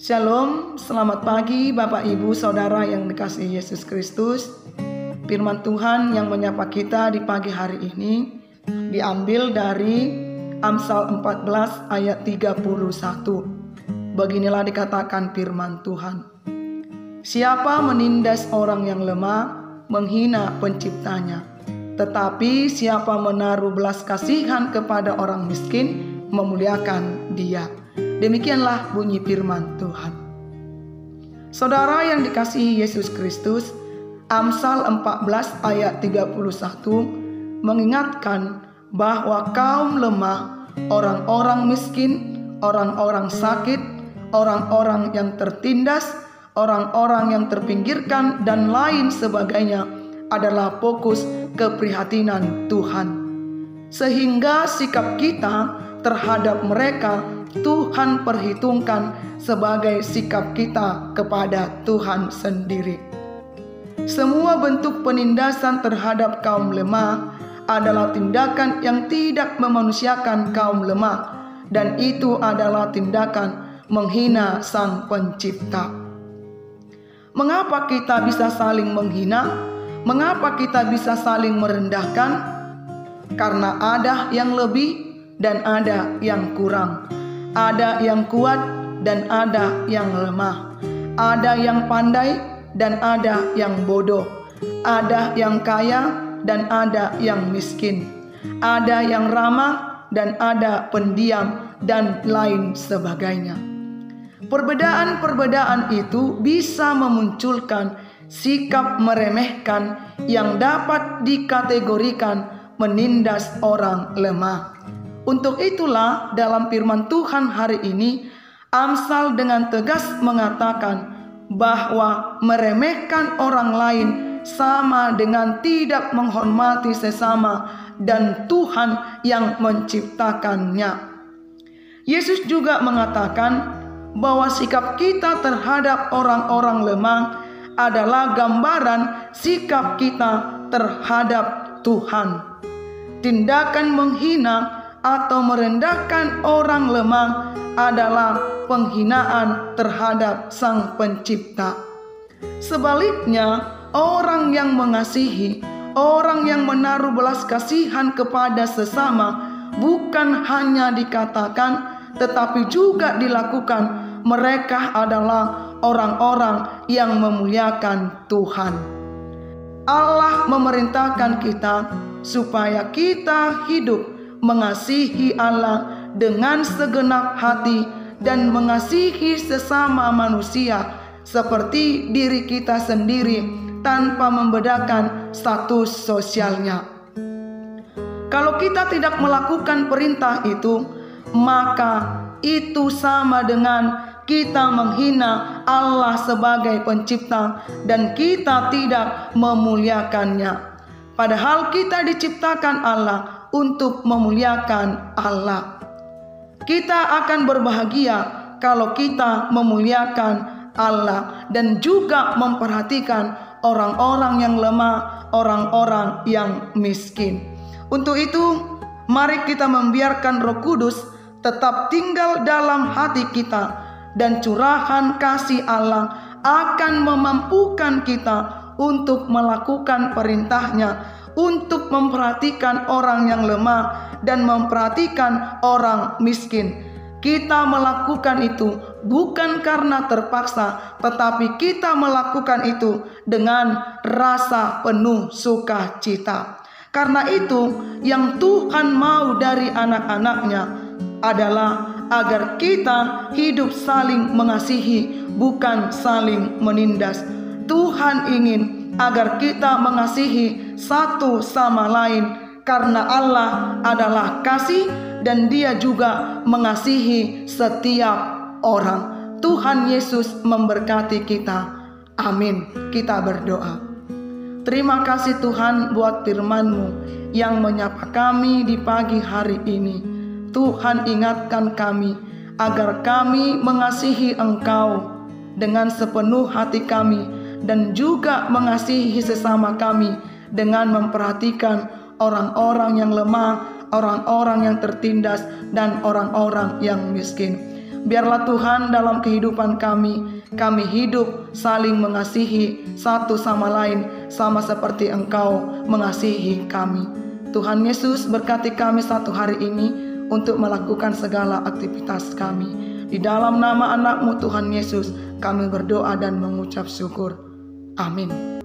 Shalom, selamat pagi Bapak Ibu Saudara yang dikasihi Yesus Kristus. Firman Tuhan yang menyapa kita di pagi hari ini diambil dari Amsal 14 ayat 31. Beginilah dikatakan firman Tuhan. Siapa menindas orang yang lemah, menghina penciptanya. Tetapi siapa menaruh belas kasihan kepada orang miskin, memuliakan dia. Demikianlah bunyi firman Tuhan. Saudara yang dikasihi Yesus Kristus, Amsal 14 ayat 31 mengingatkan bahwa kaum lemah, orang-orang miskin, orang-orang sakit, orang-orang yang tertindas, orang-orang yang terpinggirkan dan lain sebagainya adalah fokus keprihatinan Tuhan. Sehingga sikap kita terhadap mereka Tuhan perhitungkan sebagai sikap kita kepada Tuhan sendiri. Semua bentuk penindasan terhadap kaum lemah adalah tindakan yang tidak memanusiakan kaum lemah, dan itu adalah tindakan menghina Sang Pencipta. Mengapa kita bisa saling menghina? Mengapa kita bisa saling merendahkan? Karena ada yang lebih dan ada yang kurang. Ada yang kuat dan ada yang lemah. Ada yang pandai dan ada yang bodoh. Ada yang kaya dan ada yang miskin. Ada yang ramah dan ada pendiam dan lain sebagainya. Perbedaan-perbedaan itu bisa memunculkan sikap meremehkan yang dapat dikategorikan menindas orang lemah. Untuk itulah dalam firman Tuhan hari ini, Amsal dengan tegas mengatakan bahwa meremehkan orang lain sama dengan tidak menghormati sesama dan Tuhan yang menciptakannya. Yesus juga mengatakan bahwa sikap kita terhadap orang-orang lemah adalah gambaran sikap kita terhadap Tuhan. Tindakan menghina atau merendahkan orang lemah adalah penghinaan terhadap Sang Pencipta. Sebaliknya, orang yang mengasihi, orang yang menaruh belas kasihan kepada sesama bukan hanya dikatakan tetapi juga dilakukan. Mereka adalah orang-orang yang memuliakan Tuhan. Allah memerintahkan kita supaya kita hidup mengasihi Allah dengan segenap hati dan mengasihi sesama manusia seperti diri kita sendiri tanpa membedakan status sosialnya. Kalau kita tidak melakukan perintah itu, maka itu sama dengan kita menghina Allah sebagai pencipta dan kita tidak memuliakannya. Padahal kita diciptakan Allah untuk memuliakan Allah. Kita akan berbahagia kalau kita memuliakan Allah dan juga memperhatikan orang-orang yang lemah, orang-orang yang miskin. Untuk itu, mari kita membiarkan Roh Kudus tetap tinggal dalam hati kita, dan curahan kasih Allah akan memampukan kita untuk melakukan perintahnya, untuk memperhatikan orang yang lemah dan memperhatikan orang miskin. Kita melakukan itu bukan karena terpaksa, tetapi kita melakukan itu dengan rasa penuh sukacita. Karena itu yang Tuhan mau dari anak-anaknya adalah agar kita hidup saling mengasihi, bukan saling menindas. Tuhan ingin agar kita mengasihi satu sama lain karena Allah adalah kasih dan Dia juga mengasihi setiap orang. Tuhan Yesus memberkati kita. Amin. Kita berdoa. Terima kasih Tuhan buat firman-Mu yang menyapa kami di pagi hari ini. Tuhan ingatkan kami agar kami mengasihi Engkau dengan sepenuh hati kami dan juga mengasihi sesama kami dengan memperhatikan orang-orang yang lemah, orang-orang yang tertindas, dan orang-orang yang miskin. Biarlah Tuhan dalam kehidupan kami hidup saling mengasihi satu sama lain, sama seperti Engkau mengasihi kami. Tuhan Yesus, berkati kami satu hari ini untuk melakukan segala aktivitas kami. Di dalam nama anak-Mu Tuhan Yesus, kami berdoa dan mengucap syukur. Amin.